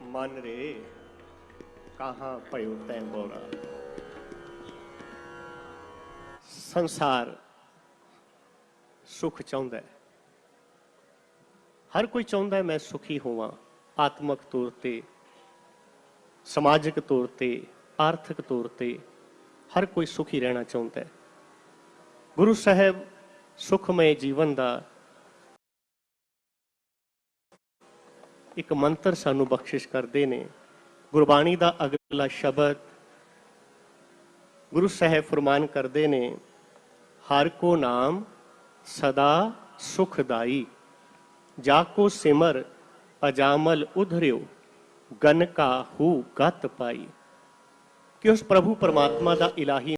मन रे कहाँ पयो तै बोरा। संसार सुख चाहुंदा है, हर कोई चाहुंदा है मैं सुखी होवां, आत्मक तौर ते, समाजिक तौर ते, आर्थिक तौर ते हर कोई सुखी रहना चाहुंदा है। गुरु साहब सुखमय जीवन का एक मंत्र सानू बख्शिश करते हैं। गुरबाणी का अगला शब्द गुरु साहब फरमान करते हैं, हर को नाम सदा सुखदाई, जाको सिमर अजामल उधरियो, गन का हू गत पाई। कि उस प्रभु परमात्मा का इलाही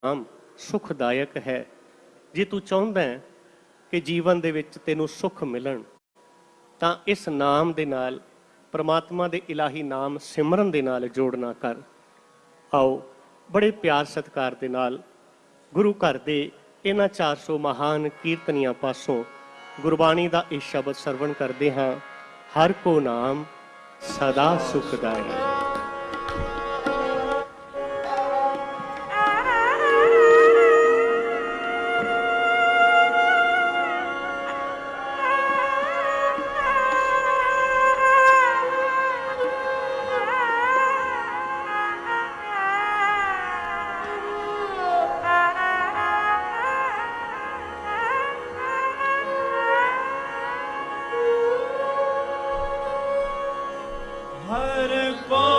नाम सुखदायक है। जे तू चाहुंदा है कि जीवन दे विच तैनूं सुख मिलन तां इस नाम दे नाल, परमात्मा दे इलाही नाम सिमरन दे नाल जोड़ना कर। आओ बड़े प्यार सत्कार दे नाल गुरु घर दे इन्हां 400 महान कीर्तनियां पासों गुरबाणी दा इह शब्द सरवण करदे हां, हर को नाम सदा सुखदाई। हर को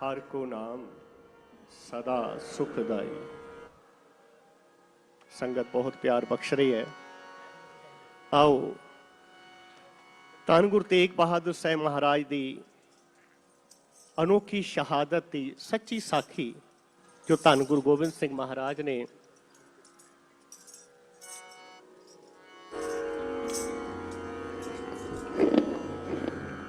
हर को नाम सदा सुखदाई। संगत बहुत प्यार बख्श रही है। आओ धन गुरु तेग बहादुर साहब महाराज की अनोखी शहादत की सच्ची साखी जो धन गुरु गोबिंद सिंह महाराज ने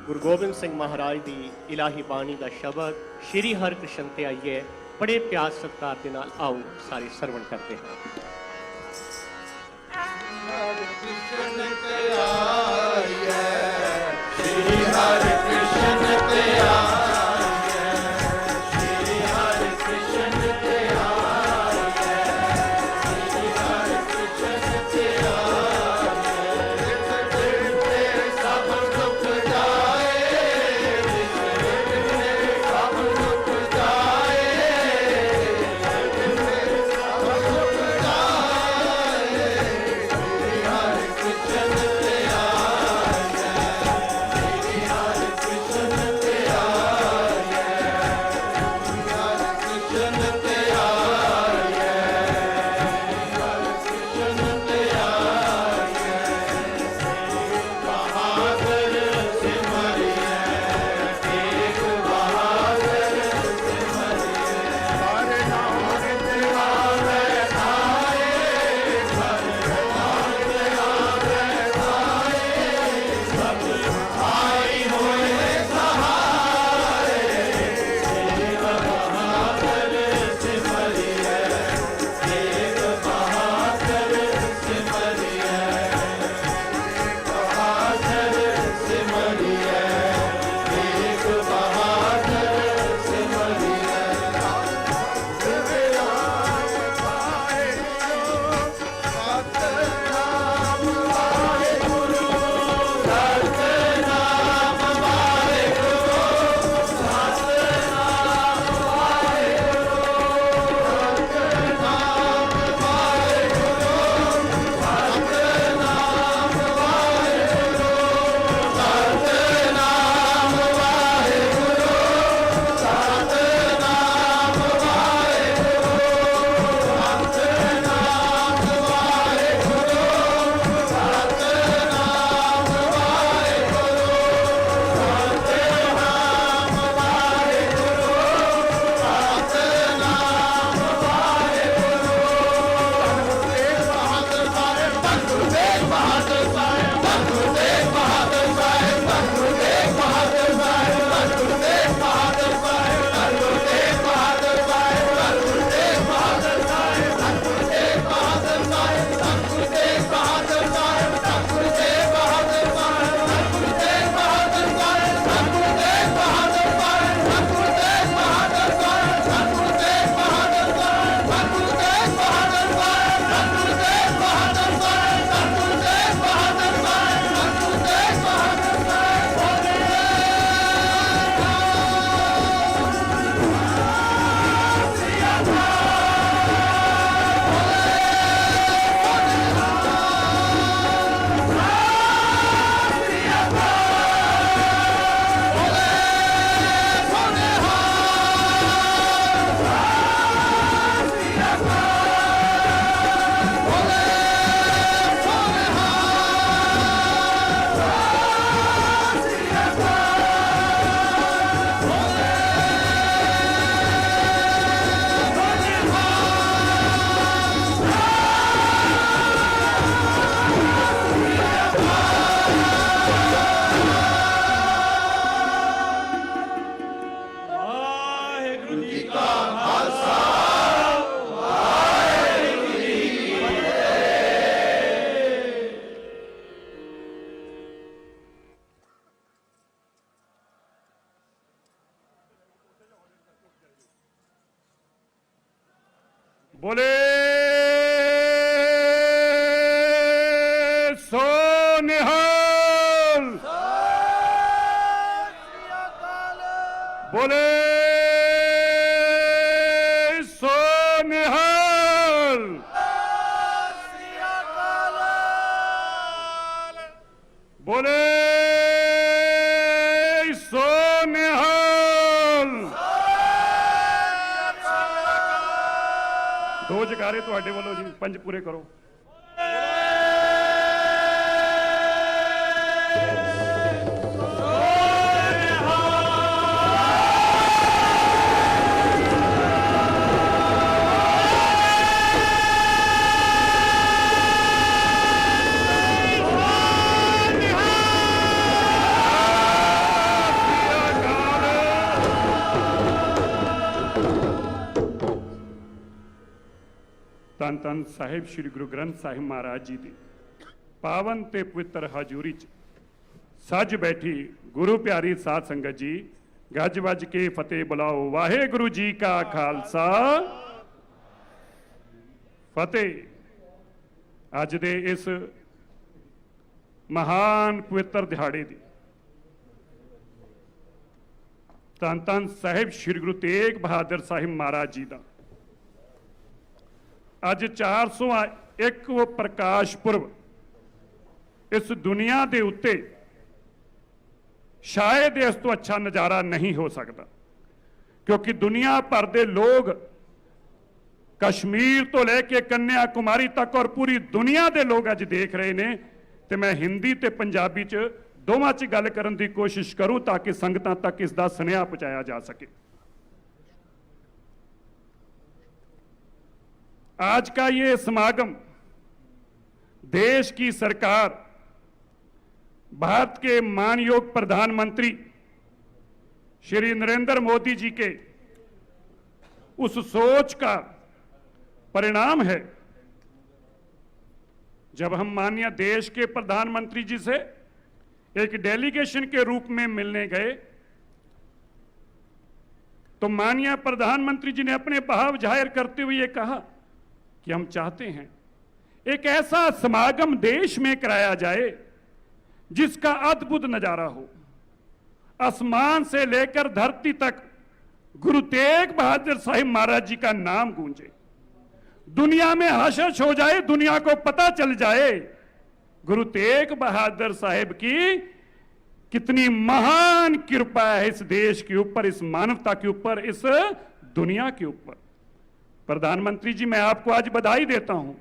गुरु गोबिंद सिंह महाराज की इलाही बाणी का शब्द श्री हरकृष्ण ते आइए बड़े प्यार सत्कार के नाल आओ सारे सरवण करते हैं। हरकृष्ण ते आइए, श्री हरकृष्ण ते आइए, श्री हरकृष्ण ते आइए, श्री हरकृष्ण ते आइए। सब सुख बोले सो निहाल, बोले सो निहाल, बोले सो निहाल। दो जकारे तुहाडे वल्लों जी, 5 पूरे करो। ਧੰਨ ਧੰਨ ਸਾਹਿਬ ਸ੍ਰੀ ਗੁਰੂ ਗ੍ਰੰਥ ਸਾਹਿਬ ਮਹਾਰਾਜ ਜੀ ਦੀ ਪਾਵਨ ਤੇ ਪਵਿੱਤਰ ਹਜ਼ੂਰੀ 'ਚ ਸੱਜ ਬੈਠੀ ਗੁਰੂ ਪਿਆਰੀ ਸਾਧ ਸੰਗਤ ਜੀ, ਗੱਜ ਵੱਜ ਕੇ ਫਤਿਹ ਬੁਲਾਓ। ਵਾਹਿਗੁਰੂ ਜੀ ਕਾ ਖਾਲਸਾ, ਫਤਿਹ। ਅੱਜ ਦੇ ਇਸ ਮਹਾਨ ਪਵਿੱਤਰ ਦਿਹਾੜੇ ਦੀ ਧੰਨ ਧੰਨ ਸਾਹਿਬ ਸ੍ਰੀ ਗੁਰੂ ਤੇਗ ਬਹਾਦਰ ਸਾਹਿਬ ਮਹਾਰਾਜ ਜੀ ਦਾ ਅੱਜ 401 ਪ੍ਰਕਾਸ਼ ਪੁਰਬ ਇਸ ਦੁਨੀਆ ਦੇ ਉੱਤੇ ਸ਼ਾਇਦ ਇਸ ਤੋਂ ਅੱਛਾ ਨਜ਼ਾਰਾ ਨਹੀਂ ਹੋ ਸਕਦਾ, ਕਿਉਂਕਿ ਦੁਨੀਆ ਭਰ ਦੇ ਲੋਕ ਕਸ਼ਮੀਰ ਤੋਂ ਲੈ ਕੇ ਕੰਨਿਆ ਕੁਮਾਰੀ ਤੱਕ ਔਰ ਪੂਰੀ ਦੁਨੀਆ ਦੇ ਲੋਕ ਅੱਜ ਦੇਖ ਰਹੇ ਨੇ। ਤੇ ਮੈਂ ਹਿੰਦੀ ਤੇ ਪੰਜਾਬੀ 'ਚ ਦੋਵਾਂ 'ਚ ਗੱਲ ਕਰਨ ਦੀ ਕੋਸ਼ਿਸ਼ ਕਰੂੰ ਤਾਂ ਕਿ ਸੰਗਤਾਂ ਤੱਕ ਇਸ ਦਾ ਸੁਨੇਹਾ ਪਹੁੰਚਾਇਆ ਜਾ ਸਕੇ। आज का ये समागम देश की सरकार, भारत के मानयोग प्रधानमंत्री श्री नरेंद्र मोदी जी के उस सोच का परिणाम है। जब हम माननीय देश के प्रधानमंत्री जी से एक डेलीगेशन के रूप में मिलने गए तो माननीय प्रधानमंत्री जी ने अपने भाव जाहिर करते हुए ये कहा कि हम चाहते हैं एक ऐसा समागम देश में कराया जाए जिसका अद्भुत नजारा हो। आसमान से लेकर धरती तक गुरु तेग बहादुर साहिब महाराज जी का नाम गूंजे, दुनिया में हर्ष हो जाए, दुनिया को पता चल जाए गुरु तेग बहादुर साहिब की कितनी महान कृपा है इस देश के ऊपर, इस मानवता के ऊपर, इस दुनिया के ऊपर। प्रधानमंत्री जी, मैं आपको आज बधाई देता हूं,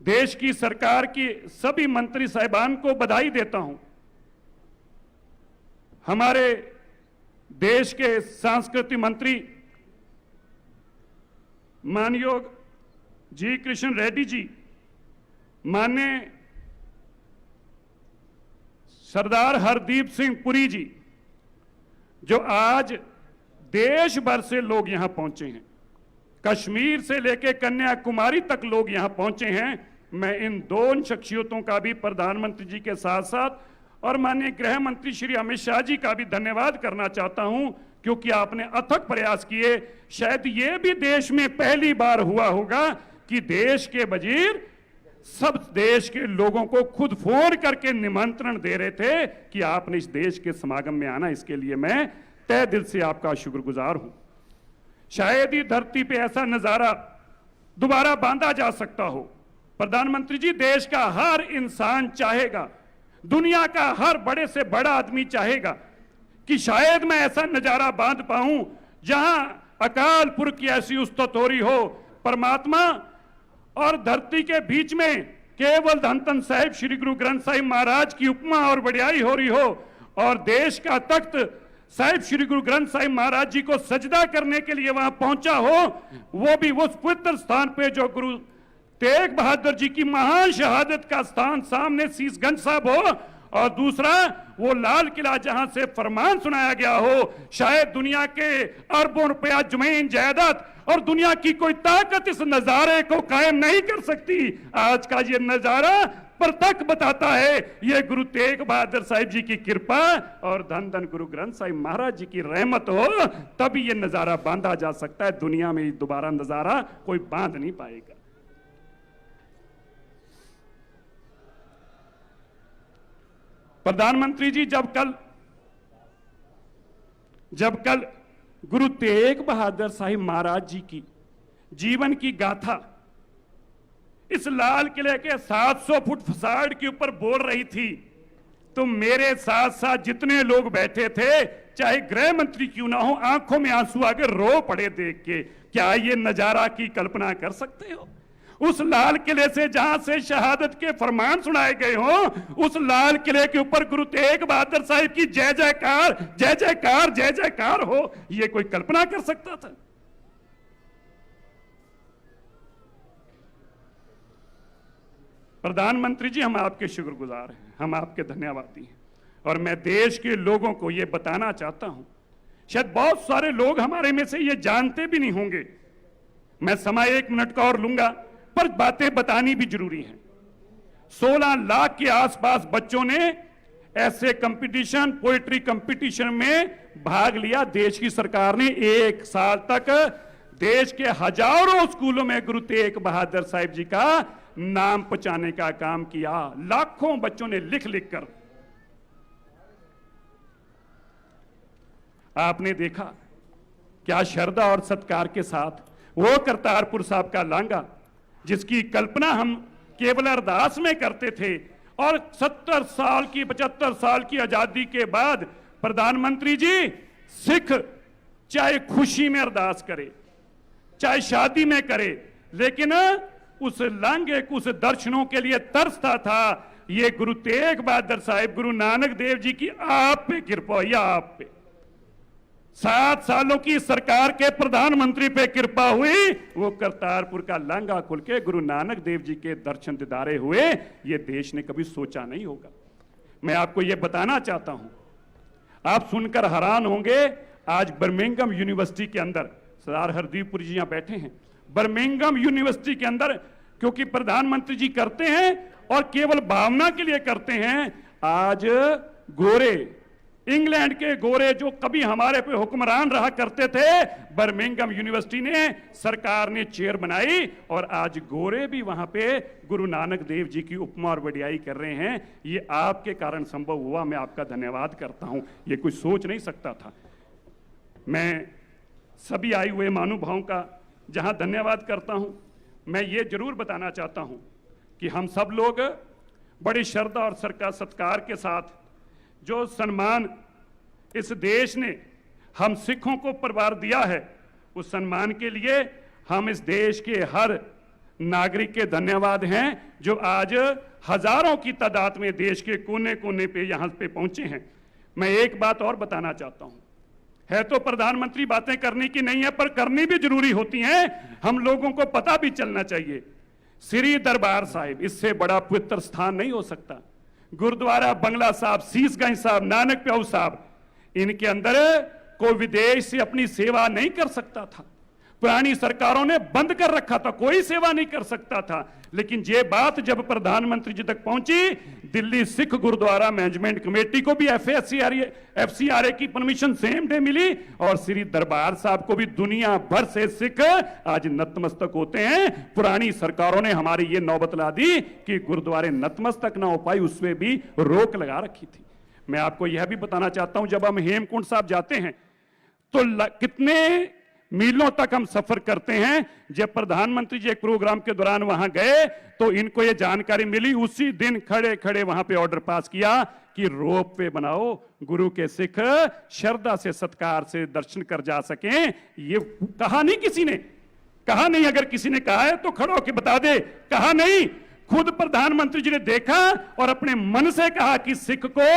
देश की सरकार की सभी मंत्री साहिबान को बधाई देता हूं। हमारे देश के सांस्कृतिक मंत्री मानयोग जी कृष्ण रेड्डी जी, माननीय सरदार हरदीप सिंह पुरी जी, जो आज देश भर से लोग यहां पहुंचे हैं, कश्मीर से लेकर कन्याकुमारी तक लोग यहां पहुंचे हैं। मैं इन दोनों शख्सियतों का भी प्रधानमंत्री जी के साथ साथ और माननीय गृह मंत्री श्री अमित शाह जी का भी धन्यवाद करना चाहता हूं, क्योंकि आपने अथक प्रयास किए। शायद ये भी देश में पहली बार हुआ होगा कि देश के वजीर सब देश के लोगों को खुद फोन करके निमंत्रण दे रहे थे कि आपने इस देश के समागम में आना। इसके लिए मैं तहे दिल से आपका शुक्रगुजार हूं। शायद ही धरती पे ऐसा नजारा दोबारा बांधा जा सकता हो। प्रधानमंत्री जी, देश का हर इंसान चाहेगा, दुनिया का हर बड़े से बड़ा आदमी चाहेगा कि शायद मैं ऐसा नजारा बांध पाऊं जहां अकाल पुरख की ऐसी उस्तत हो रही हो, परमात्मा और धरती के बीच में केवल धन धन साहिब श्री गुरु ग्रंथ साहिब महाराज की उपमा और बढ़ियाई हो रही हो, और देश का तख्त साहिब श्री गुरु ग्रंथ साहिब महाराज जी को सजदा करने के लिए वहां पहुंचा हो, वो भी उस पवित्र स्थान पे जो गुरु तेग बहादुर जी की महान शहादत का स्थान सामने शीशगंज साहब हो, और दूसरा वो लाल किला जहां से फरमान सुनाया गया हो। शायद दुनिया के अरबों रुपया जमीन जायदाद और दुनिया की कोई ताकत इस नजारे को कायम नहीं कर सकती। आज का ये नजारा प्रत्यक्ष बताता है ये गुरु तेग बहादुर साहिब जी की कृपा और धन धन गुरु ग्रंथ साहिब महाराज जी की रहमत हो, तभी ये नजारा बांधा जा सकता है। दुनिया में दोबारा नजारा कोई बांध नहीं पाएगा। प्रधानमंत्री जी, जब कल गुरु तेग बहादुर साहिब महाराज जी की जीवन की गाथा इस लाल किले के 700 फुट फसाड के ऊपर बोल रही थी, तो मेरे साथ साथ जितने लोग बैठे थे, चाहे गृह मंत्री क्यों ना हो, आंखों में आंसू आके रो पड़े देख के। क्या ये नजारा की कल्पना कर सकते हो? उस लाल किले से जहां से शहादत के फरमान सुनाए गए हो, उस लाल किले के ऊपर गुरु तेग बहादुर साहिब की जय जयकार, जय जयकार, जय जयकार हो, ये कोई कल्पना कर सकता था? प्रधानमंत्री जी, हम आपके शुक्रगुजार हैं, हम आपके धन्यवादी हैं। और मैं देश के लोगों को यह बताना चाहता हूं, शायद बहुत सारे लोग हमारे में से ये जानते भी नहीं होंगे, मैं समय 1 मिनट का और लूंगा, पर बातें बतानी भी जरूरी है। 16 लाख के आसपास बच्चों ने ऐसे कंपटीशन, पोएट्री कंपटीशन में भाग लिया। देश की सरकार ने 1 साल तक देश के हजारों स्कूलों में गुरु तेग बहादुर साहिब जी का नाम पहुंचाने का काम किया। लाखों बच्चों ने लिख लिख कर। आपने देखा क्या श्रद्धा और सत्कार के साथ वो करतारपुर साहब का लांघा, जिसकी कल्पना हम केवल अरदास में करते थे, और 70 साल की 75 साल की आजादी के बाद प्रधानमंत्री जी, सिख चाहे खुशी में अरदास करे, चाहे शादी में करे, लेकिन उस लांघे को, उस दर्शनों के लिए तरसता था। ये गुरु तेग बहादुर साहिब, गुरु नानक देव जी की आप पे कृपा हुई, आप पे 7 सालों की सरकार के प्रधानमंत्री पे कृपा हुई। वो करतारपुर का लांघा खुल के गुरु नानक देव जी के दर्शन दीदारे हुए। ये देश ने कभी सोचा नहीं होगा। मैं आपको ये बताना चाहता हूं, आप सुनकर हैरान होंगे, आज बर्मिंघम यूनिवर्सिटी के अंदर सरदार हरदीप पुरी जी यहां बैठे हैं। बर्मिंघम यूनिवर्सिटी के अंदर, क्योंकि प्रधानमंत्री जी करते हैं और केवल भावना के लिए करते हैं, आज गोरे, इंग्लैंड के गोरे जो कभी हमारे पे हुक्मरान रहा करते थे, बर्मिंघम यूनिवर्सिटी ने, सरकार ने चेयर बनाई, और आज गोरे भी वहां पे गुरु नानक देव जी की उपमा और वडियाई कर रहे हैं। ये आपके कारण संभव हुआ, मैं आपका धन्यवाद करता हूं। ये कोई सोच नहीं सकता था। मैं सभी आए हुए महानुभावों का जहां धन्यवाद करता हूं, मैं ये जरूर बताना चाहता हूं कि हम सब लोग बड़ी श्रद्धा और सत्कार के साथ जो सम्मान इस देश ने हम सिखों को परिवार दिया है, उस सम्मान के लिए हम इस देश के हर नागरिक के धन्यवाद हैं, जो आज हजारों की तादाद में देश के कोने कोने पे यहां पे पहुंचे हैं। मैं एक बात और बताना चाहता हूं, है तो प्रधानमंत्री बातें करने की नहीं है, पर करनी भी जरूरी होती हैं। हम लोगों को पता भी चलना चाहिए, श्री दरबार साहिब, इससे बड़ा पवित्र स्थान नहीं हो सकता। गुरुद्वारा बंगला साहब, शीशगंज साहब, नानक प्याऊ साहब, इनके अंदर कोई विदेश से अपनी सेवा नहीं कर सकता था। पुरानी सरकारों ने बंद कर रखा था, कोई सेवा नहीं कर सकता था। लेकिन ये बात जब प्रधानमंत्री जी तक पहुंची, दिल्ली सिख गुरुद्वारा मैनेजमेंट कमेटी को भी एफसीआरए की परमिशन सेम डे मिली, और श्री दरबार साहब को भी दुनिया भर से सिख आज नतमस्तक होते हैं। पुरानी सरकारों ने हमारी ये नौबत ला दी कि गुरुद्वारे नतमस्तक ना हो पाई, उसमें भी रोक लगा रखी थी। मैं आपको यह भी बताना चाहता हूं, जब हम हेमकुंड साहब जाते हैं तो कितने मीलों तक हम सफर करते हैं। जब प्रधानमंत्री जी एक प्रोग्राम के दौरान वहां गए तो इनको यह जानकारी मिली, उसी दिन खड़े खड़े वहां पे ऑर्डर पास किया कि रोप वे बनाओ, गुरु के सिख श्रद्धा से सत्कार से दर्शन कर जा सकें। ये कहा नहीं किसी ने, कहा नहीं, अगर किसी ने कहा है तो खड़ो होकर बता दे, कहा नहीं, खुद प्रधानमंत्री जी ने देखा और अपने मन से कहा कि सिख को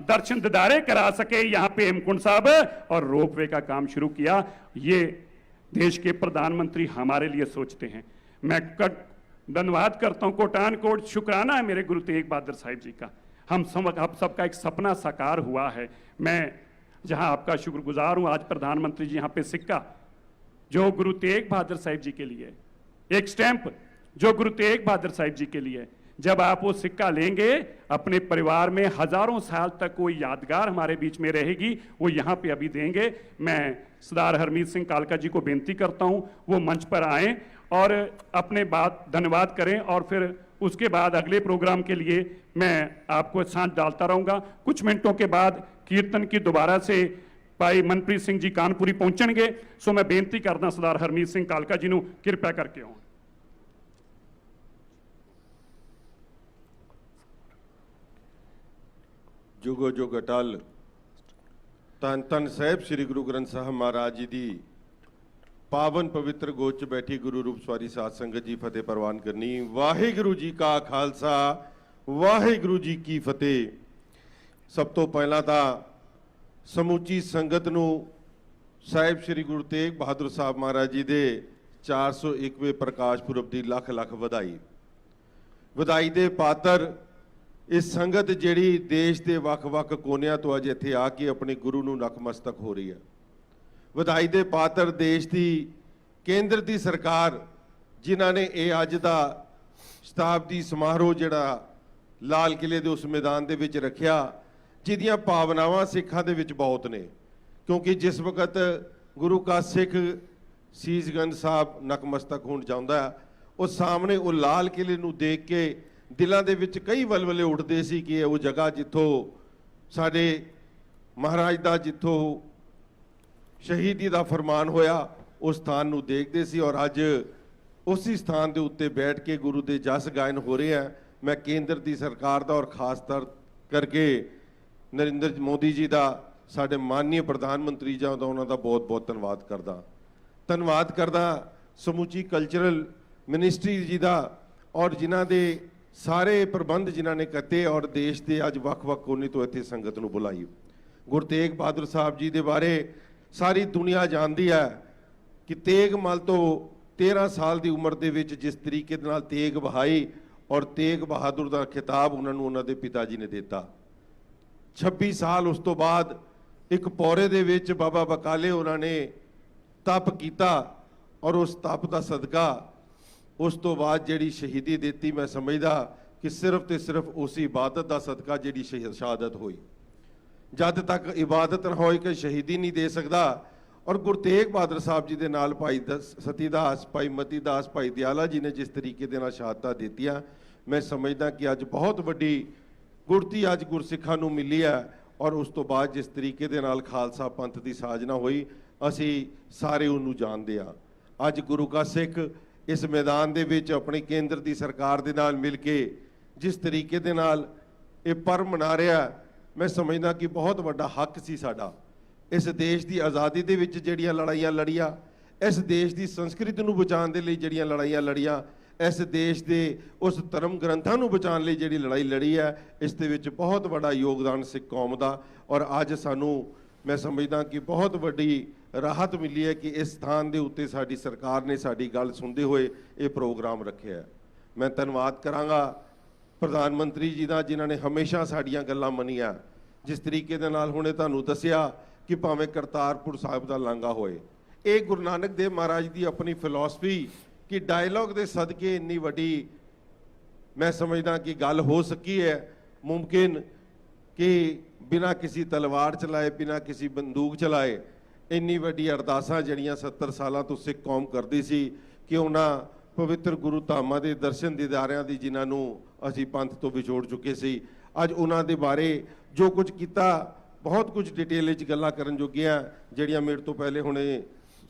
दर्शन दीदारे करा सके यहां पे हेमकुंड साहब, और रोपवे का काम शुरू किया। ये देश के प्रधानमंत्री हमारे लिए सोचते हैं। मैं धन्यवाद करता हूं, कोटान कोट शुक्राना है मेरे गुरु तेग बहादुर साहिब जी का। हम सबका एक सपना साकार हुआ है। मैं जहां आपका शुक्रगुजार हूं, आज प्रधानमंत्री जी यहां पे सिक्का जो गुरु तेग बहादुर साहिब जी के लिए, एक स्टैंप जो गुरु तेग बहादुर साहिब जी के लिए, जब आप वो सिक्का लेंगे अपने परिवार में हजारों साल तक कोई यादगार हमारे बीच में रहेगी, वो यहाँ पे अभी देंगे। मैं सरदार हरमीत सिंह कालका जी को बेनती करता हूँ वो मंच पर आएं और अपने बात धन्यवाद करें, और फिर उसके बाद अगले प्रोग्राम के लिए मैं आपको साथ डालता रहूँगा। कुछ मिनटों के बाद कीर्तन की दोबारा से भाई मनप्रीत सिंह जी कानपुरी पहुँचणगे। सो मैं बेनती करदा सरदार हरमीत सिंह कालका जी ਨੂੰ कृपया करके आउण। जुगो जुग अटल धन धन साहिब श्री गुरु ग्रंथ साहब महाराज जी की पावन पवित्र गोद च बैठी गुरु रूप सवारी साध संगत जी फतेह प्रवान करनी। वाहिगुरु जी का खालसा वाहिगुरु जी की फतेह। सब तो पहला तो समूची संगत नूं साहिब श्री गुरु तेग बहादुर साहब महाराज जी के 401वें प्रकाश पुरब की लख लख वधाई। वधाई दे पात्र इस संगत जिहड़ी देश के वख-वख कोनियां तो अज इत्थे आके अपने गुरु नूं नतमस्तक हो रही है। वधाई दे पात्र देश की केंद्र की सरकार जिन्हां ने ये अज दा शताब्दी समारोह जिहड़ा लाल किले के उस मैदान दे विच रखिया, जिहदियां भावनावां सिखां दे विच बहुत ने, क्योंकि जिस वक्त गुरु का सिख सीसगंज साहब नतमस्तक होण जांदा उस सामने वो लाल किले नूं देख के दिलों के विच कई वलवले उठते सी कि वो जगह जिथों साडे महाराज दा जिथों शहीदी का फरमान होया उस स्थान नूं देखते सी। और अज उसी स्थान के उत्ते बैठ के गुरु के जस गायन हो रहे हैं। मैं केंद्र की सरकार का और खास तौर करके नरेंद्र मोदी जी का साडे माननीय प्रधानमंत्री जी का उन्हों का बहुत बहुत धन्यवाद करदा समूची कल्चरल मिनिस्ट्री जी का और जिन्हां दे सारे प्रबंध जिन्हां ने किए और देश के अज वख-वख कोने तो इत्थे संगत नूं बुलाई। गुरु तेग बहादुर साहब जी के बारे सारी दुनिया जानती है कि तेग मल तो 13 साल की उम्र के विच जिस तरीके दे नाल तेग बहाई और तेग बहादुर का खिताब उन्होंने उन्होंने पिता जी ने दिता। 26 साल उस तो बाद एक पौरे दे विच बाबा बकाले उन्होंने तप किया और उस तप का सदका उस तो बाद जिहड़ी शहीदी देती, मैं समझदा कि सिर्फ तो सिर्फ उस इबादत का सदका जिहड़ी शहादत हुई। जद तक इबादत ना होए कि शहीदी नहीं दे सकता। और गुरु तेग बहादुर साहब जी के नाल भाई सतीदास, भाई मतीदास, भाई दयाला जी ने जिस तरीके दे नाल शहादतां दित्तियां, मैं समझदा कि अज बहुत वड्डी गुरती अज गुरसिखां नूं मिली है। और उस तो बाद जिस तरीके दे नाल खालसा पंथ की साजना हुई असी सारे उन्होंने जानते हैं। अज गुरु का सिख इस मैदान दे विच अपनी केंद्र की सरकार दे नाल मिल के जिस तरीके दे नाल ये पर्व मना रहा, मैं समझदा कि बहुत वड्डा हक सी साडा इस देश की आज़ादी दे विच जिहड़ियां लड़ाइयां लड़ियां, इस देश की संस्कृति नूं बचाउण दे लई जिहड़ियां लड़ाइयां लड़ियां, इस देश के उस धर्म ग्रंथां नूं बचाउण लई जिहड़ी लड़ाई लड़ी है, इस दे विच बहुत बड़ा योगदान सिख कौम दा। और अज सानूं मैं समझदा कि बहुत वड्डी राहत मिली है कि इस स्थान के उत्ते साडी सरकार ने साडी गल सुनते हुए ये प्रोग्राम रखे है। मैं धन्यवाद करांगा प्रधानमंत्री जी का जिन्हां ने हमेशा साडियां गल्लां मनियां। जिस तरीके दे नाल हुणे तुहानूं दस्सिया कि भावें करतारपुर साहिब का लांघा होए, ये गुरु नानक देव महाराज की अपनी फिलॉसफी कि डायलॉग के सदके इन्नी वड्डी मैं समझदा कि गल हो सकी है। मुमकिन कि बिना किसी तलवार चलाए, बिना किसी बंदूक चलाए इन्नी वड्डी अरदासां जिहड़ियां 70 सालों तो सिख कौम करदी सी कि उन्हां पवित्र गुरु धामां दे दर्शन दीदारियां दी जिन्हां असीं पंथ तो विछोड़ चुके सी, अज उन्हां दे बारे जो कुछ किया बहुत कुछ डिटेल च गल्लां करन जोगियां जिहड़ियां मेरे तो पहले हुणे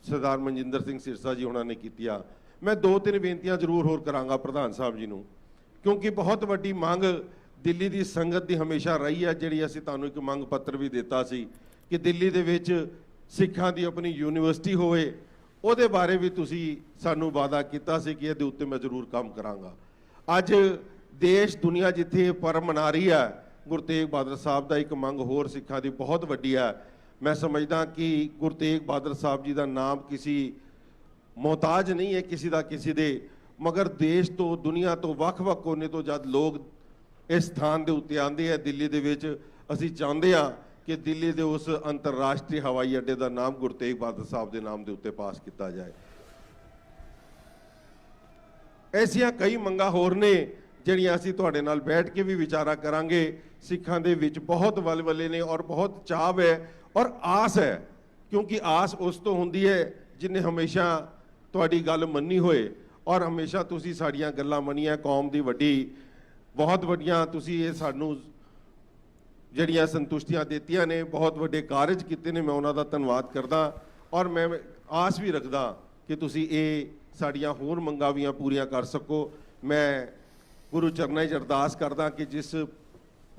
सरदार मनजिंदर सिंह सिरसा जी उन्हां ने कीतियां। मैं 2-3 बेनतियां जरूर होर करांगा प्रधान साहब जी नूं, क्योंकि बहुत वड्डी मंग दिल्ली की संगत की हमेशा रही है, जिहड़ी असीं तुहानूं एक मंग पत्र भी दिता सी कि दिल्ली दे विच सिखां दी अपनी यूनीवर्सिटी होए, ਉਹਦੇ बारे भी तुसीं सानूं वादा कीता सी कि ਇਹਦੇ उत्ते मैं जरूर काम करांगा। अज देश दुनिया जिथे पर्व मना रही है, गुरु तेग बहादुर साहब का एक मंग होर सिखां दी बहुत वड्डी है। मैं समझदा कि गुरु तेग बहादुर साहब जी का नाम किसी मोहताज नहीं है किसी का किसी दे, मगर देश तो दुनिया तो वख-वख कोने तो जब लोग इस स्थान के उत्ते आते हैं दिल्ली दे विच, असीं चाहते हैं कि दिल्ली के उस अंतरराष्ट्रीय हवाई अड्डे का नाम गुरु तेग बहादुर साहब के नाम के उत्ते पास किया जाए। ऐसिया कई मंगा होर ने जिहड़ियां असीं तुहाडे नाल बैठ के भी विचारा करांगे। सिखां दे विच बहुत वलवले ने और बहुत चाव है और आस है, क्योंकि आस उस तो हुंदी है जिन्हें हमेशा तुहाडी गल मन्नी होए और हमेशा तुसीं साडीआं गल्लां मनियां। कौम दी वड्डी बहुत वड्डियां तुसीं ये सानूं ਜਿਹੜੀਆਂ संतुष्टियां ਦਿੱਤੀਆਂ ने, बहुत ਵੱਡੇ ਕਾਰਜ ਕੀਤੇ ਨੇ, मैं ਉਹਨਾਂ ਦਾ ਧੰਨਵਾਦ ਕਰਦਾ। और मैं आस भी रखदा कि ਤੁਸੀਂ ਇਹ ਸਾਡੀਆਂ ਹੋਰ ਮੰਗਾਂ ਵੀ ਪੂਰੀਆਂ ਕਰ ਸਕੋ। मैं गुरु चरणों 'ਚ अरदास करदा कि जिस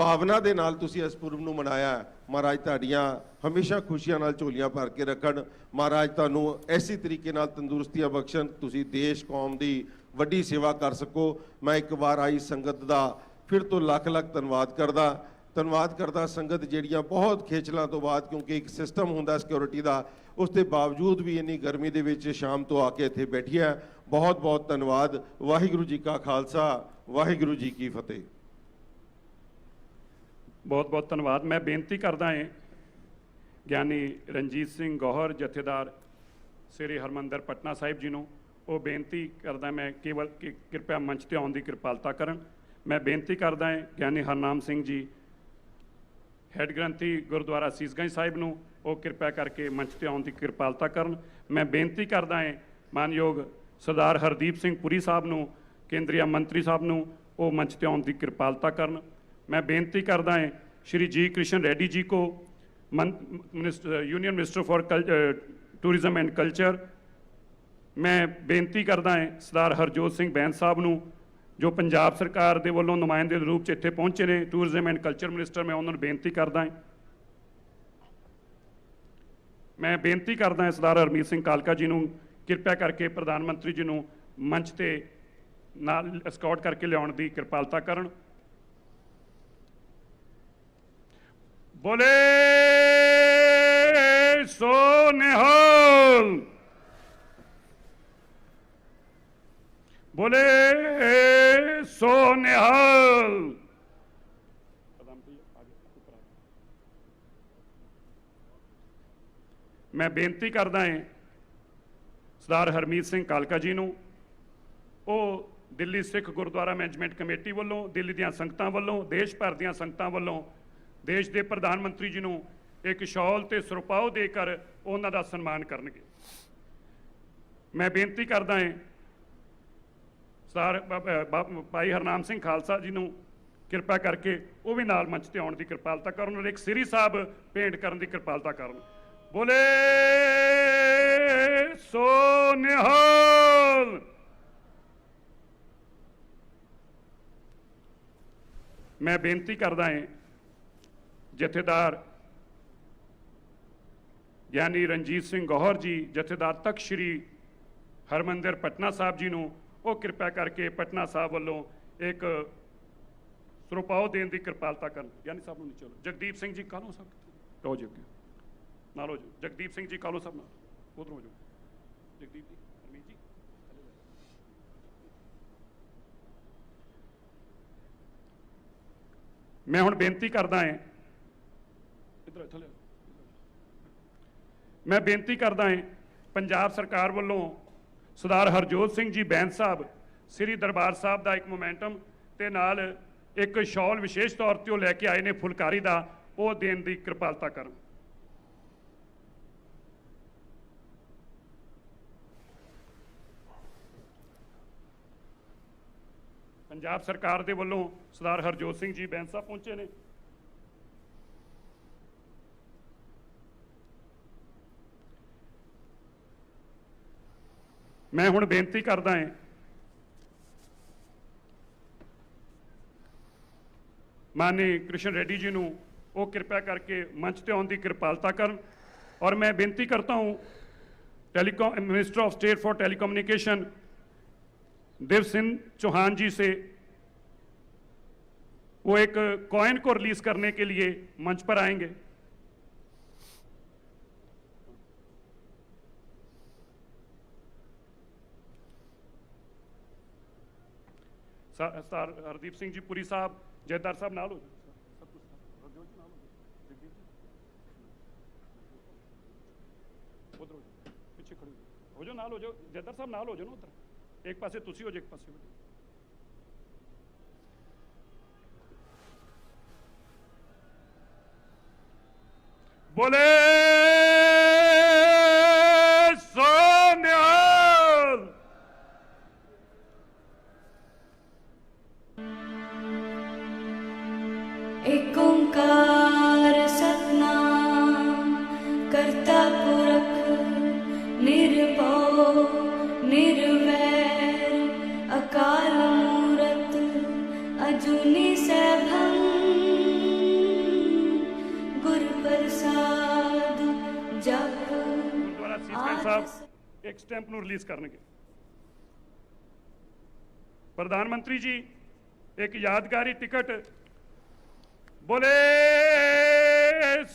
ਭਾਵਨਾ ਦੇ ਨਾਲ ਤੁਸੀਂ ਇਸ ਪੁਰਬ ਨੂੰ ਮਨਾਇਆ ਹੈ। ਮਹਾਰਾਜ ਤੁਹਾਡੀਆਂ ਹਮੇਸ਼ਾ ਖੁਸ਼ੀਆਂ ਨਾਲ ਝੋਲੀਆਂ ਭਰ ਕੇ ਰੱਖਣ। ਮਹਾਰਾਜ ਤੁਹਾਨੂੰ ਐਸੀ ਤਰੀਕੇ ਨਾਲ ਤੰਦਰੁਸਤੀਆਂ ਬਖਸ਼ਣ, ਤੁਸੀਂ ਦੇਸ਼ ਕੌਮ ਦੀ ਵੱਡੀ ਸੇਵਾ ਕਰ ਸਕੋ। ਮੈਂ ਇੱਕ ਵਾਰ ਆਈ ਸੰਗਤ ਦਾ ਫਿਰ ਤੋਂ ਲੱਖ ਲੱਖ ਧੰਨਵਾਦ ਕਰਦਾ ਸੰਗਤ ਜਿਹੜੀਆਂ ਬਹੁਤ ਖੇਚਲਾਂ ਤੋਂ ਬਾਅਦ, ਕਿਉਂਕਿ ਇੱਕ ਸਿਸਟਮ ਹੁੰਦਾ ਸਿਕਿਉਰਿਟੀ ਦਾ, ਉਸ ਦੇ ਬਾਵਜੂਦ ਵੀ ਇੰਨੀ ਗਰਮੀ ਦੇ ਵਿੱਚ ਸ਼ਾਮ ਤੋਂ ਆ ਕੇ ਇੱਥੇ ਬੈਠੀ ਹੈ। ਬਹੁਤ ਬਹੁਤ ਧੰਨਵਾਦ। ਵਾਹਿਗੁਰੂ ਜੀ ਕਾ ਖਾਲਸਾ, ਵਾਹਿਗੁਰੂ ਜੀ ਕੀ ਫਤਿਹ। ਬਹੁਤ ਬਹੁਤ ਧੰਨਵਾਦ। ਮੈਂ ਬੇਨਤੀ ਕਰਦਾ ਹਾਂ ਗਿਆਨੀ ਰਣਜੀਤ ਸਿੰਘ ਗੌਹਰ ਜਥੇਦਾਰ ਸ੍ਰੀ ਹਰਮੰਦਰ ਪਟਨਾ ਸਾਹਿਬ ਜੀ ਨੂੰ, ਉਹ ਬੇਨਤੀ ਕਰਦਾ ਮੈਂ ਕੇਵਲ ਕਿ ਕਿਰਪਾ ਮੰਚ ਤੇ ਆਉਣ ਦੀ ਕਿਰਪਾਲਤਾ ਕਰਨ। ਮੈਂ ਬੇਨਤੀ ਕਰਦਾ ਹਾਂ ਗਿਆਨੀ ਹਰਨਾਮ ਸਿੰਘ ਜੀ ਹੈੱਡ ਗ੍ਰੰਥੀ ਗੁਰਦੁਆਰਾ ਸੀਸਗੰਜ ਸਾਹਿਬ ਨੂੰ, ਉਹ ਕਿਰਪਾ ਕਰਕੇ ਮੰਚ ਤੇ ਆਉਣ ਦੀ ਕਿਰਪਾਲਤਾ ਕਰਨ। ਮੈਂ ਬੇਨਤੀ ਕਰਦਾ ਹਾਂ ਮਾਨਯੋਗ ਸਰਦਾਰ ਹਰਦੀਪ ਸਿੰਘ ਪੁਰੀ ਸਾਹਿਬ ਨੂੰ, ਕੇਂਦਰੀ ਮੰਤਰੀ ਸਾਹਿਬ ਨੂੰ, ਉਹ ਮੰਚ ਤੇ ਆਉਣ ਦੀ ਕਿਰਪਾਲਤਾ ਕਰਨ। मैं बेनती करता है श्री जी कृष्ण रेड्डी जी को, union minister for tourism and culture. मैं बेनती करता है सरदार हरजोत सिंह बैंस साहब नूं, जो पंजाब सरकार दे वल्लों नुमाइंदे दे रूप च इत्थे पहुंचे ने, टूरिज्म एंड कल्चर मिनिस्टर। मैं उन्होंने बेनती करता है, मैं बेनती करता है सरदार हरमीत सिंह कालका जी नूं किरपा करके प्रधानमंत्री जी नूं मंच ते नाल एस्कॉर्ट करके लियाउण दी किरपालता करन। बोले सो निहाल, बोले सो निहाल। मैं बेनती करदा है सरदार हरमीत सिंह कालका जी नूं, ਉਹ दिल्ली सिख गुरुद्वारा मैनेजमेंट कमेटी ਵੱਲੋਂ, दिल्ली ਦੀਆਂ ਸੰਗਤਾਂ ਵੱਲੋਂ, देश भर ਦੀਆਂ ਸੰਗਤਾਂ ਵੱਲੋਂ देश के प्रधानमंत्री जी ਨੂੰ एक शॉल ते सरपाओ देकर उन्हां दा सन्मान करनगे। मैं बेनती करदा है सरदार भाई हरनाम सिंह खालसा जी ਨੂੰ किरपा करके वो भी नाल मंच ते आउण दी किरपालता करन और एक सिरी साहब भेंट करन दी किरपालता करन। बोले सो निहाल। मैं बेनती करदा है जथेदार ਗਿਆਨੀ ਰਣਜੀਤ ਸਿੰਘ ਗੌਹਰ ਜੀ, ਜਥੇਦਾਰ ਤਖਤ ਸ਼੍ਰੀ ਹਰਮੰਦਰ ਪਟਨਾ ਸਾਹਿਬ ਜੀ ਨੂੰ, ਉਹ ਕਿਰਪਾ ਕਰਕੇ ਪਟਨਾ ਸਾਹਿਬ ਵੱਲੋਂ ਇੱਕ ਸਰੋਪਾਓ ਦੇਣ ਦੀ ਕਿਰਪਾਲਤਾ ਕਰਨ। ਗਿਆਨੀ ਸਾਹਿਬ ਨੂੰ ਚਲੋ, ਜਗਦੀਪ ਸਿੰਘ ਜੀ ਕਾਲੋ ਸਾਹਿਬ ਹੋ ਜਾਓ, ਨਾਲ ਹੋ ਜਾਓ, ਜਗਦੀਪ ਸਿੰਘ ਜੀ ਕਾਲੋ ਸਾਹਿਬ ਨਾਲ ਉਧਰ ਹੋ ਜਾਓ, ਜਗਦੀਪ ਜੀ, ਹਰਮੀਤ ਜੀ। ਮੈਂ ਹੁਣ ਬੇਨਤੀ ਕਰਦਾ ਹਾਂ, ਇੱਧਰ ਥੱਲੇ मैं बेनती करता है पंजाब सरकार वालों सरदार हरजोत सिंह जी बैंस साहब श्री दरबार साहब का एक मोमेंटम ते नाल एक शॉल विशेष तौर पर लैके आए ने फुलकारी का, वो देने की कृपालता कर। पंजाब सरकार के वालों सरदार हरजोत सिंह जी बैंस साहब पहुंचे ने। मैं हुण बेनती करदा है माननीय कृष्ण रेड्डी जी नूं, वो कृपा करके मंच ते आउण दी किरपालता करन। और मैं बेनती करता हूँ telecom minister of state for telecommunication Dev Singh Chauhan ji से, वो एक कॉइन को रिलीज करने के लिए मंच पर आएंगे। सरदार हरदीप सिंह जी पुरी साहब, जयदार साहब नाल हो जाओ, पिछे खड़े हो जाओ, नाल हो जाओ, जयदार साहब नाल हो जाओ ना, उधर एक पासे तुसी हो जाओ, एक पासे हो जाओ। बोले सोनिहाल। एक ओंकार सतनाम करता पुरख निर्भव निर्वैर अकाल मूरत अजूनी सैभं ਸਾਹਿਬ ਇੱਕ ਸਟੈਂਪ ਨੂੰ ਰਿਲੀਜ਼ ਕਰਨਗੇ। ਪ੍ਰਧਾਨ ਮੰਤਰੀ ਜੀ ਇੱਕ ਯਾਦਗਾਰੀ ਟਿਕਟ ਬੋਲੇ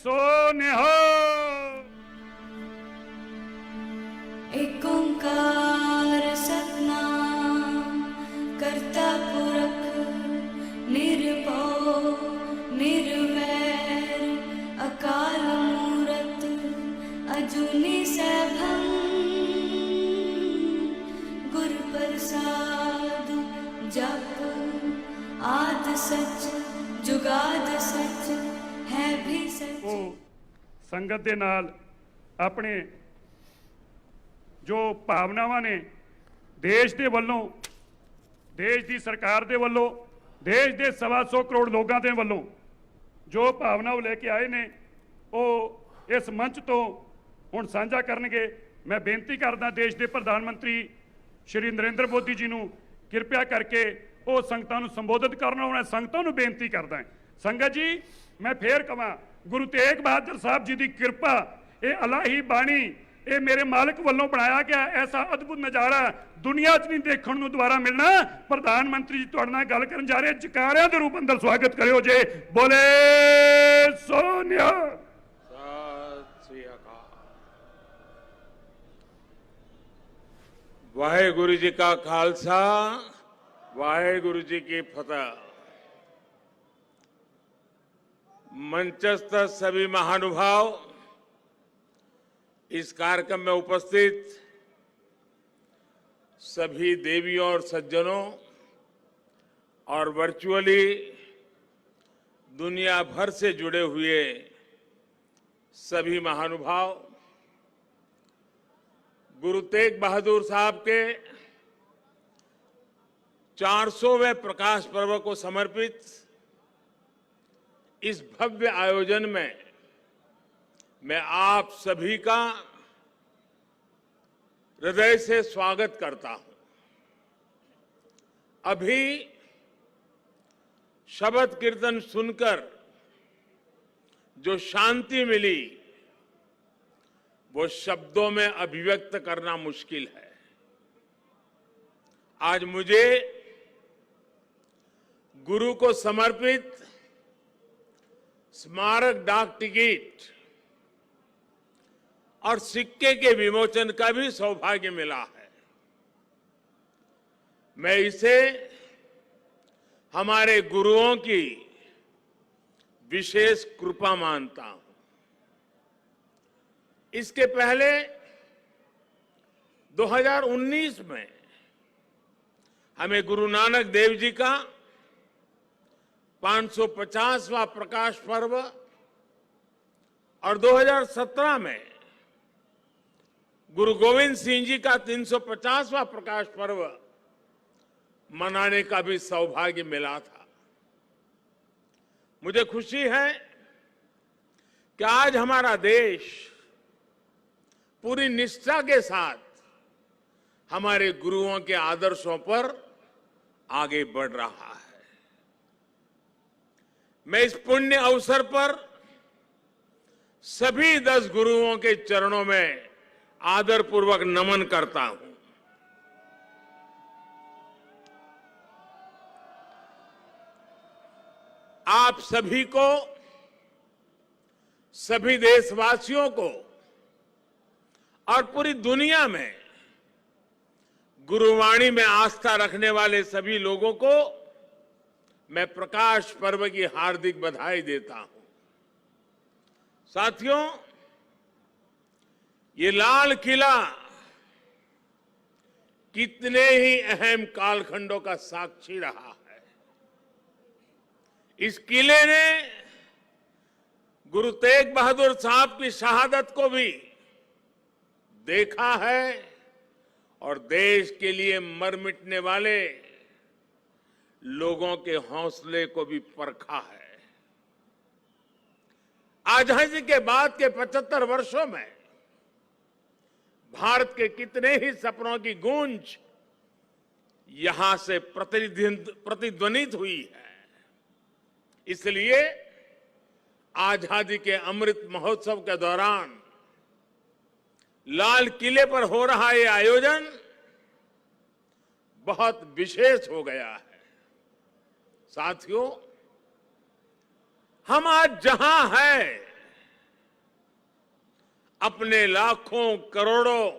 ਸੋ ਨਿਹਾਲ। एक ओंकार सतनाम करता पुरख निर्भव निर्वैर अकाल मूरत अजूनी सैभं गुर प्रसाद जप आद सच जुगाद सच है भी सच। ਉਹ ਸੰਗਤ ਦੇ ਨਾਲ ਆਪਣੇ जो भावनावां ने देश के वलों देश की सरकार के वलों देश के 125 करोड़ लोगों के वलों जो भावना वो लेके आए ने वो इस मंच तो हुण साझा करनगे। मैं बेनती करदा देश के प्रधानमंत्री श्री नरेंद्र मोदी जी नूं कृपया करके वो संगतां नूं संबोधित करना। मैं संगतां नूं बेनती करदा संगत जी मैं फिर कहां गुरु तेग बहादुर साहब जी की कृपा ये अलाही बाणी ये मेरे मालिक वालों बनाया गया ऐसा अद्भुत नज़ारा दुनिया च नहीं देखने को दोबारा मिलना। प्रधानमंत्री जी तुहाडे नाल गल करन जा रहे जकारियां दे रूप अंदर स्वागत करियो जे बोले सो निहाल। सत श्री अकाल। वाहेगुरु जी का खालसा वाहेगुरु जी की फतह। मंचस्थ सभी महानुभाव इस कार्यक्रम में उपस्थित सभी देवियों और सज्जनों और वर्चुअली दुनिया भर से जुड़े हुए सभी महानुभाव, गुरु तेग बहादुर साहब के 400वें प्रकाश पर्व को समर्पित इस भव्य आयोजन में मैं आप सभी का हृदय से स्वागत करता हूं। अभी शब्द कीर्तन सुनकर जो शांति मिली वो शब्दों में अभिव्यक्त करना मुश्किल है। आज मुझे गुरु को समर्पित स्मारक डाक टिकट और सिक्के के विमोचन का भी सौभाग्य मिला है। मैं इसे हमारे गुरुओं की विशेष कृपा मानता हूं। इसके पहले 2019 में हमें गुरु नानक देव जी का 550वां प्रकाश पर्व और 2017 में गुरु गोविंद सिंह जी का 350वां प्रकाश पर्व मनाने का भी सौभाग्य मिला था। मुझे खुशी है कि आज हमारा देश पूरी निष्ठा के साथ हमारे गुरुओं के आदर्शों पर आगे बढ़ रहा है। मैं इस पुण्य अवसर पर सभी 10 गुरुओं के चरणों में आदरपूर्वक नमन करता हूं। आप सभी को, सभी देशवासियों को और पूरी दुनिया में गुरुवाणी में आस्था रखने वाले सभी लोगों को मैं प्रकाश पर्व की हार्दिक बधाई देता हूं। साथियों, ये लाल किला कितने ही अहम कालखंडों का साक्षी रहा है। इस किले ने गुरु तेग बहादुर साहब की शहादत को भी देखा है और देश के लिए मर मिटने वाले लोगों के हौसले को भी परखा है। आजादी के बाद के 75 वर्षों में भारत के कितने ही सपनों की गूंज यहां से प्रतिध्वनित हुई है। इसलिए आजादी के अमृत महोत्सव के दौरान लाल किले पर हो रहा ये आयोजन बहुत विशेष हो गया है। साथियों, हम आज जहां हैं, अपने लाखों करोड़ों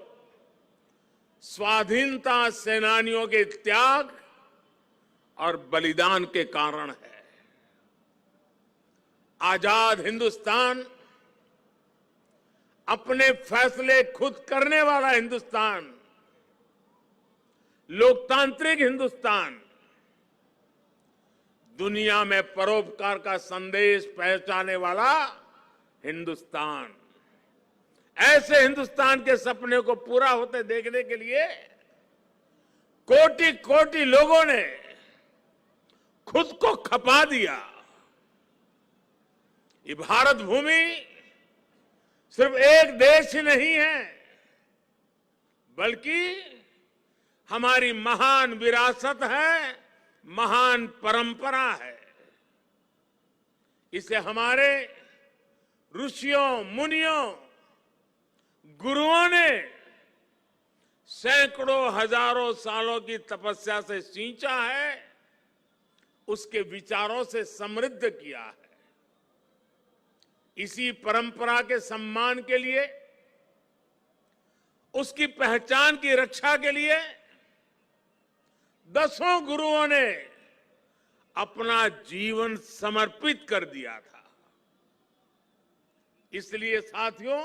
स्वाधीनता सेनानियों के त्याग और बलिदान के कारण है। आजाद हिंदुस्तान, अपने फैसले खुद करने वाला हिंदुस्तान, लोकतांत्रिक हिंदुस्तान, दुनिया में परोपकार का संदेश पहुंचाने वाला हिंदुस्तान, ऐसे हिंदुस्तान के सपने को पूरा होते देखने के लिए कोटि कोटि लोगों ने खुद को खपा दिया। ये भारत भूमि सिर्फ एक देश ही नहीं है, बल्कि हमारी महान विरासत है, महान परंपरा है। इसे हमारे ऋषियों, मुनियों, गुरुओं ने सैकड़ों हजारों सालों की तपस्या से सींचा है, उसके विचारों से समृद्ध किया है। इसी परंपरा के सम्मान के लिए, उसकी पहचान की रक्षा के लिए दसों गुरुओं ने अपना जीवन समर्पित कर दिया था। इसलिए साथियों,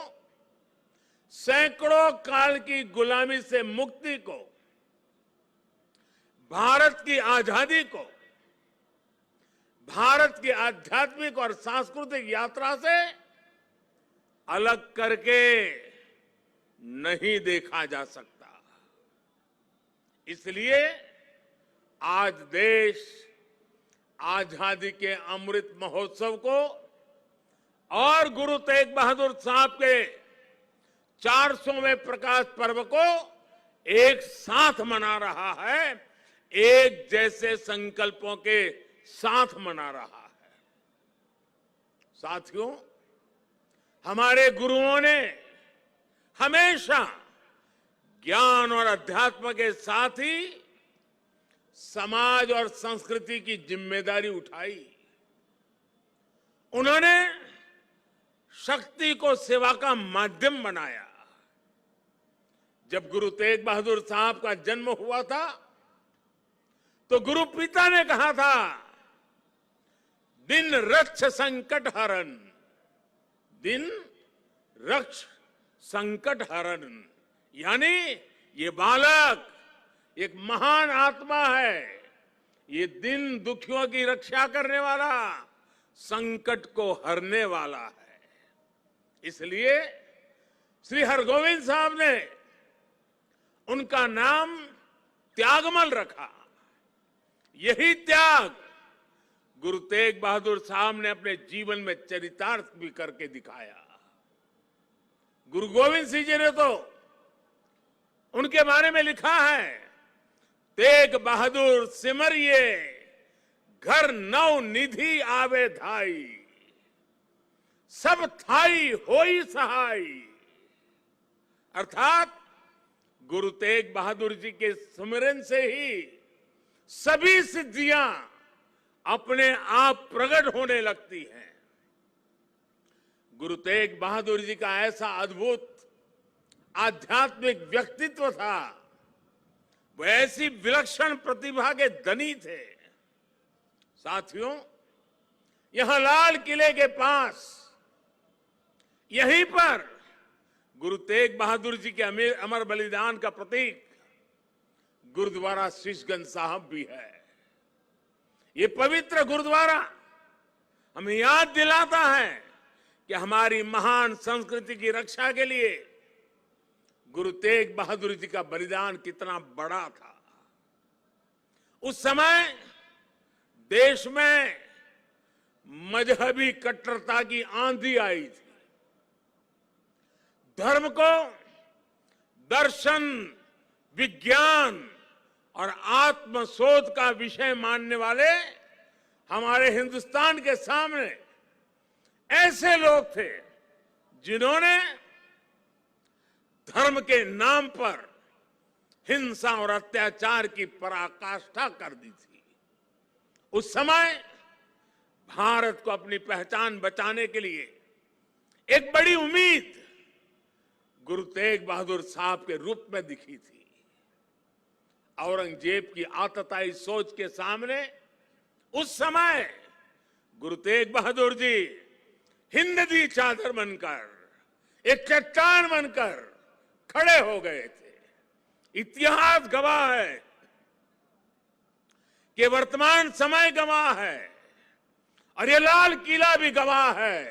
सैकड़ों काल की गुलामी से मुक्ति को, भारत की आजादी को, भारत की आध्यात्मिक और सांस्कृतिक यात्रा से अलग करके नहीं देखा जा सकता। इसलिए आज देश आजादी के अमृत महोत्सव को और गुरु तेग बहादुर साहब के 400वें प्रकाश पर्व को एक साथ मना रहा है, एक जैसे संकल्पों के साथ मना रहा है। साथियों, हमारे गुरुओं ने हमेशा ज्ञान और अध्यात्म के साथ ही समाज और संस्कृति की जिम्मेदारी उठाई। उन्होंने शक्ति को सेवा का माध्यम बनाया। जब गुरु तेग बहादुर साहब का जन्म हुआ था, तो गुरु पिता ने कहा था, दिन रक्ष संकट हरण, दिन रक्ष संकट हरण, यानी ये बालक एक महान आत्मा है, ये दिन दुखियों की रक्षा करने वाला, संकट को हरने वाला है। इसलिए श्री हरगोविंद साहब ने उनका नाम त्यागमल रखा। यही त्याग गुरु तेग बहादुर साहब ने अपने जीवन में चरितार्थ भी करके दिखाया। गुरु गोविंद सिंह जी ने तो उनके बारे में लिखा है, तेग बहादुर सिमरिए घर नौ निधि आवे धाई, सब थाई होई सहाय। अर्थात गुरु तेग बहादुर जी के सुमिरन से ही सभी सिद्धियां अपने आप प्रकट होने लगती हैं। गुरु तेग बहादुर जी का ऐसा अद्भुत आध्यात्मिक व्यक्तित्व था, वो ऐसी विलक्षण प्रतिभा के धनी थे। साथियों, यहां लाल किले के पास, यहीं पर गुरु तेग बहादुर जी के अमर बलिदान का प्रतीक गुरुद्वारा शीशगंज साहब भी है। ये पवित्र गुरुद्वारा हमें याद दिलाता है कि हमारी महान संस्कृति की रक्षा के लिए गुरु तेग बहादुर जी का बलिदान कितना बड़ा था। उस समय देश में मजहबी कट्टरता की आंधी आई थी। धर्म को दर्शन, विज्ञान और आत्मशोध का विषय मानने वाले हमारे हिंदुस्तान के सामने ऐसे लोग थे जिन्होंने धर्म के नाम पर हिंसा और अत्याचार की पराकाष्ठा कर दी थी। उस समय भारत को अपनी पहचान बचाने के लिए एक बड़ी उम्मीद गुरु तेग बहादुर साहब के रूप में दिखी थी। औरंगजेब की आतताई सोच के सामने उस समय गुरु तेग बहादुर जी हिंद दी चादर बनकर एक चट्टान बनकर खड़े हो गए थे। इतिहास गवाह है कि वर्तमान समय गवाह है और ये लाल किला भी गवाह है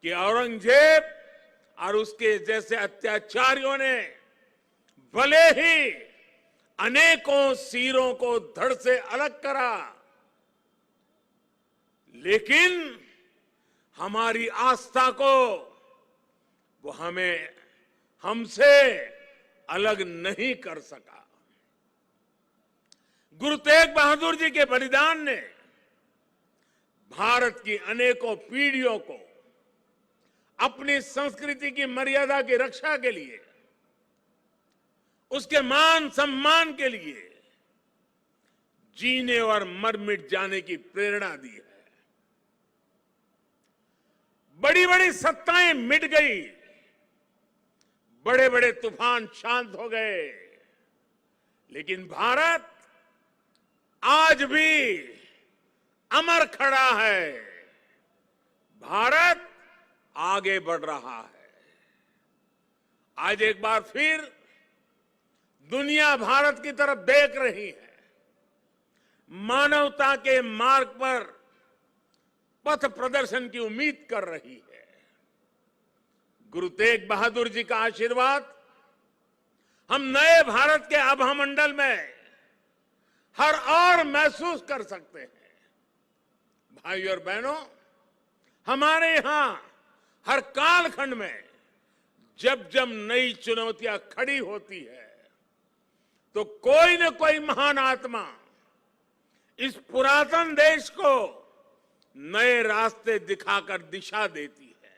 कि औरंगजेब और उसके जैसे अत्याचारियों ने भले ही अनेकों सिरों को धड़ से अलग करा, लेकिन हमारी आस्था को वो हमसे अलग नहीं कर सका। गुरु तेग बहादुर जी के बलिदान ने भारत की अनेकों पीढ़ियों को अपनी संस्कृति की मर्यादा की रक्षा के लिए, उसके मान सम्मान के लिए जीने और मर मिट जाने की प्रेरणा दी है। बड़ी बड़ी सत्ताएं मिट गई, बड़े बड़े तूफान शांत हो गए, लेकिन भारत आज भी अमर खड़ा है। भारत आगे बढ़ रहा है। आज एक बार फिर दुनिया भारत की तरफ देख रही है। मानवता के मार्ग पर पथ प्रदर्शन की उम्मीद कर रही है। गुरु तेग बहादुर जी का आशीर्वाद हम नए भारत के आभा मंडल में हर और महसूस कर सकते हैं। भाइयों और बहनों, हमारे यहां हर कालखंड में जब जब नई चुनौतियां खड़ी होती है तो कोई न कोई महान आत्मा इस पुरातन देश को नए रास्ते दिखाकर दिशा देती है।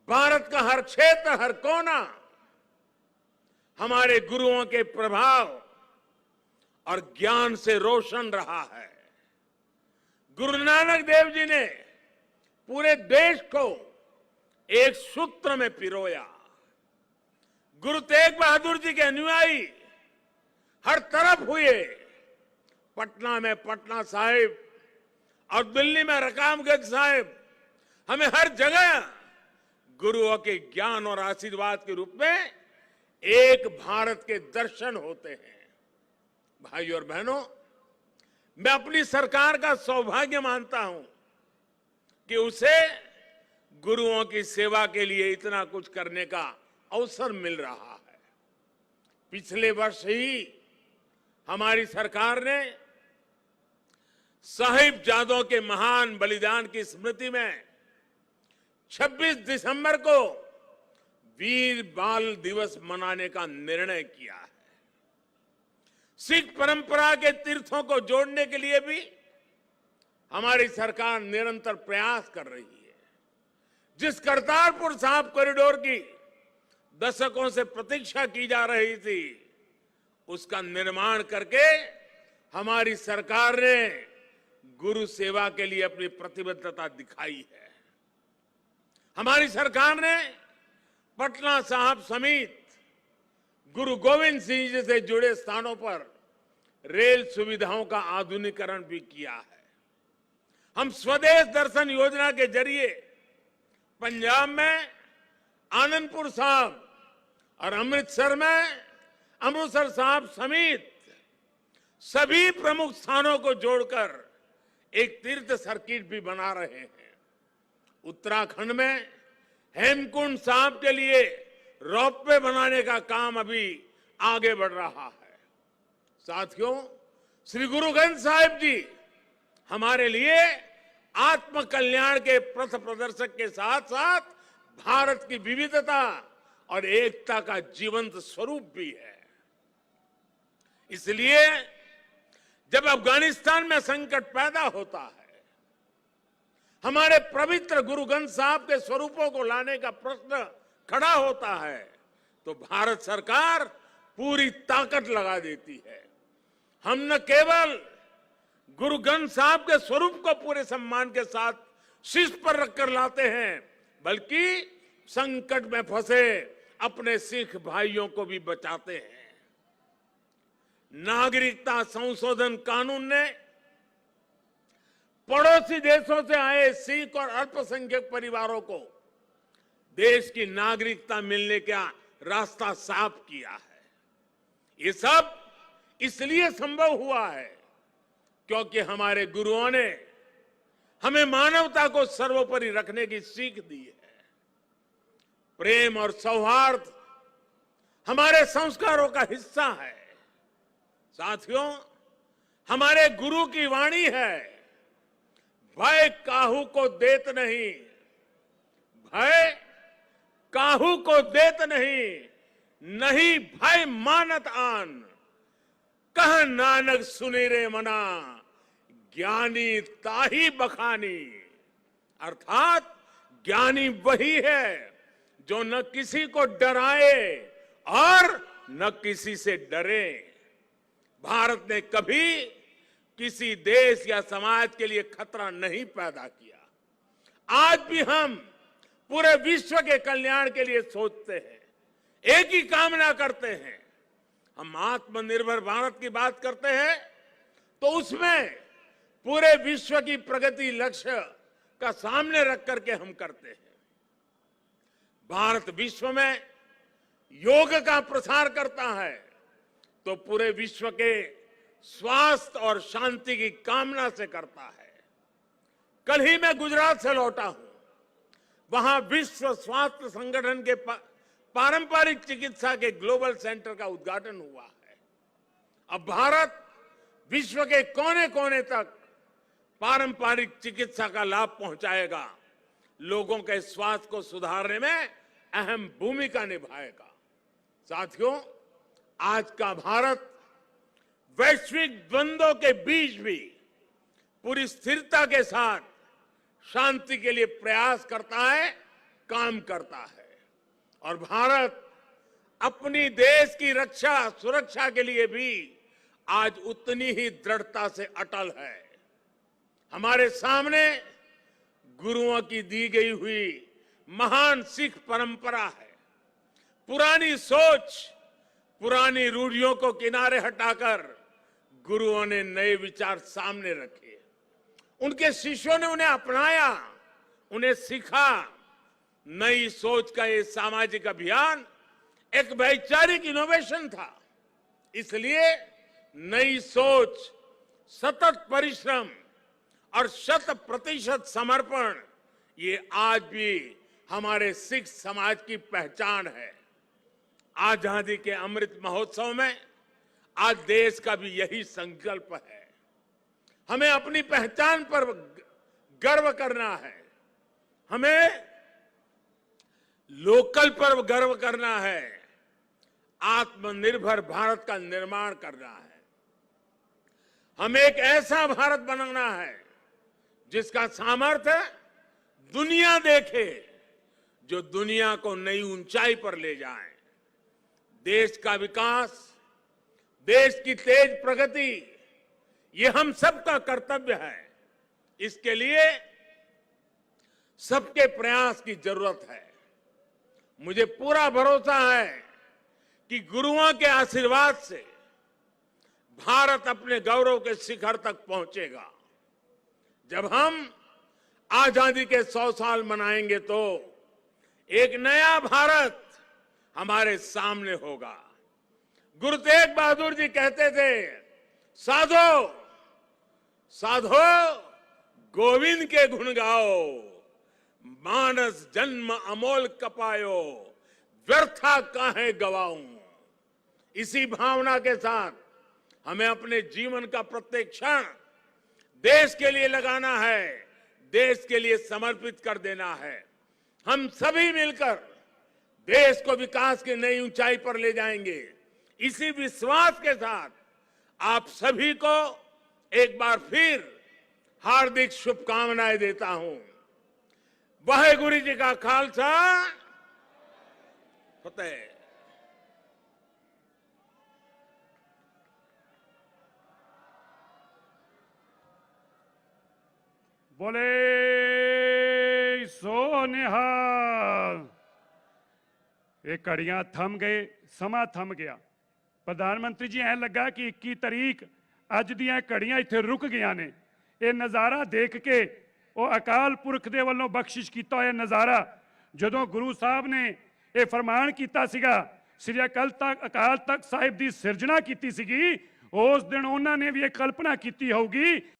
भारत का हर क्षेत्र, हर कोना हमारे गुरुओं के प्रभाव और ज्ञान से रोशन रहा है। गुरु नानक देव जी ने पूरे देश को एक सूत्र में पिरोया। गुरु तेग बहादुर जी के अनुयायी हर तरफ हुए। पटना में पटना साहिब और दिल्ली में रकाबगंज साहिब, हमें हर जगह गुरुओं के ज्ञान और आशीर्वाद के रूप में एक भारत के दर्शन होते हैं। भाइयों और बहनों, मैं अपनी सरकार का सौभाग्य मानता हूं कि उसे गुरुओं की सेवा के लिए इतना कुछ करने का अवसर मिल रहा है। पिछले वर्ष ही हमारी सरकार ने साहिबजादों के महान बलिदान की स्मृति में 26 दिसंबर को वीर बाल दिवस मनाने का निर्णय किया है। सिख परंपरा के तीर्थों को जोड़ने के लिए भी हमारी सरकार निरंतर प्रयास कर रही है। जिस करतारपुर साहिब कॉरिडोर की दशकों से प्रतीक्षा की जा रही थी, उसका निर्माण करके हमारी सरकार ने गुरु सेवा के लिए अपनी प्रतिबद्धता दिखाई है। हमारी सरकार ने पटना साहिब समेत गुरु गोविंद सिंह जी से जुड़े स्थानों पर रेल सुविधाओं का आधुनिकीकरण भी किया है। हम स्वदेश दर्शन योजना के जरिए पंजाब में आनंदपुर साहिब और अमृतसर में अमृतसर साहिब समेत सभी प्रमुख स्थानों को जोड़कर एक तीर्थ सर्किट भी बना रहे हैं। उत्तराखंड में हेमकुंड साहिब के लिए रोपवे बनाने का काम अभी आगे बढ़ रहा है। साथियों, श्री गुरु ग्रंथ साहिब जी हमारे लिए आत्म कल्याण के पथ प्रदर्शक के साथ साथ भारत की विविधता और एकता का जीवंत स्वरूप भी है। इसलिए जब अफगानिस्तान में संकट पैदा होता है, हमारे पवित्र गुरु ग्रंथ साहिब के स्वरूपों को लाने का प्रश्न खड़ा होता है तो भारत सरकार पूरी ताकत लगा देती है। हम न केवल गुरु ग्रंथ साहब के स्वरूप को पूरे सम्मान के साथ शीर्ष पर रखकर लाते हैं, बल्कि संकट में फंसे अपने सिख भाइयों को भी बचाते हैं। नागरिकता संशोधन कानून ने पड़ोसी देशों से आए सिख और अल्पसंख्यक परिवारों को देश की नागरिकता मिलने का रास्ता साफ किया है। ये सब इसलिए संभव हुआ है क्योंकि हमारे गुरुओं ने हमें मानवता को सर्वोपरि रखने की सीख दी है। प्रेम और सौहार्द हमारे संस्कारों का हिस्सा है। साथियों, हमारे गुरु की वाणी है, भय काहू को देत नहीं, भय काहू को देत नहीं, नहीं भय मानत आन, कह नानक सुने रे मना, ज्ञानी ताही बखानी। अर्थात ज्ञानी वही है जो न किसी को डराए और न किसी से डरे। भारत ने कभी किसी देश या समाज के लिए खतरा नहीं पैदा किया। आज भी हम पूरे विश्व के कल्याण के लिए सोचते हैं, एक ही कामना करते हैं। हम आत्मनिर्भर भारत की बात करते हैं तो उसमें पूरे विश्व की प्रगति लक्ष्य का सामने रख करके हम करते हैं। भारत विश्व में योग का प्रसार करता है तो पूरे विश्व के स्वास्थ्य और शांति की कामना से करता है। कल ही मैं गुजरात से लौटा हूं, वहां विश्व स्वास्थ्य संगठन के पारंपरिक चिकित्सा के ग्लोबल सेंटर का उद्घाटन हुआ है। अब भारत विश्व के कोने कोने तक पारंपरिक चिकित्सा का लाभ पहुंचाएगा, लोगों के स्वास्थ्य को सुधारने में अहम भूमिका निभाएगा। साथियों, आज का भारत वैश्विक द्वंद्वों के बीच भी पूरी स्थिरता के साथ शांति के लिए प्रयास करता है, काम करता है। और भारत अपनी देश की रक्षा सुरक्षा के लिए भी आज उतनी ही दृढ़ता से अटल है। हमारे सामने गुरुओं की दी गई हुई महान सिख परंपरा है। पुरानी सोच, पुरानी रूढ़ियों को किनारे हटाकर गुरुओं ने नए विचार सामने रखे। उनके शिष्यों ने उन्हें अपनाया, उन्हें सीखा। नई सोच का ये सामाजिक अभियान एक वैचारिक इनोवेशन था। इसलिए नई सोच, सतत परिश्रम और 100% समर्पण ये आज भी हमारे सिख समाज की पहचान है। आजादी के अमृत महोत्सव में आज देश का भी यही संकल्प है। हमें अपनी पहचान पर गर्व करना है, हमें लोकल पर गर्व करना है, आत्मनिर्भर भारत का निर्माण करना है। हमें एक ऐसा भारत बनाना है जिसका सामर्थ्य दुनिया देखे, जो दुनिया को नई ऊंचाई पर ले जाए। देश का विकास, देश की तेज प्रगति, ये हम सबका कर्तव्य है। इसके लिए सबके प्रयास की जरूरत है। मुझे पूरा भरोसा है कि गुरुओं के आशीर्वाद से भारत अपने गौरव के शिखर तक पहुंचेगा। जब हम आजादी के 100 साल मनाएंगे तो एक नया भारत हमारे सामने होगा। गुरु तेग बहादुर जी कहते थे, साधो साधो गोविंद के गुण गाओ, मानस जन्म अमोल कपायो, व्यर्था काहे गवाऊं। इसी भावना के साथ हमें अपने जीवन का प्रत्येक क्षण देश के लिए लगाना है, देश के लिए समर्पित कर देना है। हम सभी मिलकर देश को विकास की नई ऊंचाई पर ले जाएंगे। इसी विश्वास के साथ आप सभी को एक बार फिर हार्दिक शुभकामनाएं देता हूं। वाहेगुरु जी का खालसा, फतेह। बोले सो निहाल। ये घड़ियां थम गए, समा थम गया। प्रधानमंत्री जी ऐ लगा कि 21 तरीक अज दियां घड़ियां इत्थे रुक गईयां ने। ये नज़ारा देख के वो अकाल पुरख दे वल्लों बख्शिश कीता होया नज़ारा, जदों गुरु साहब ने ये फरमान कीता सीगा, श्री अकाल तख्त साहिब दी सिरजना कीती सीगी, उस दिन उन्होंने भी ये कल्पना कीती होगी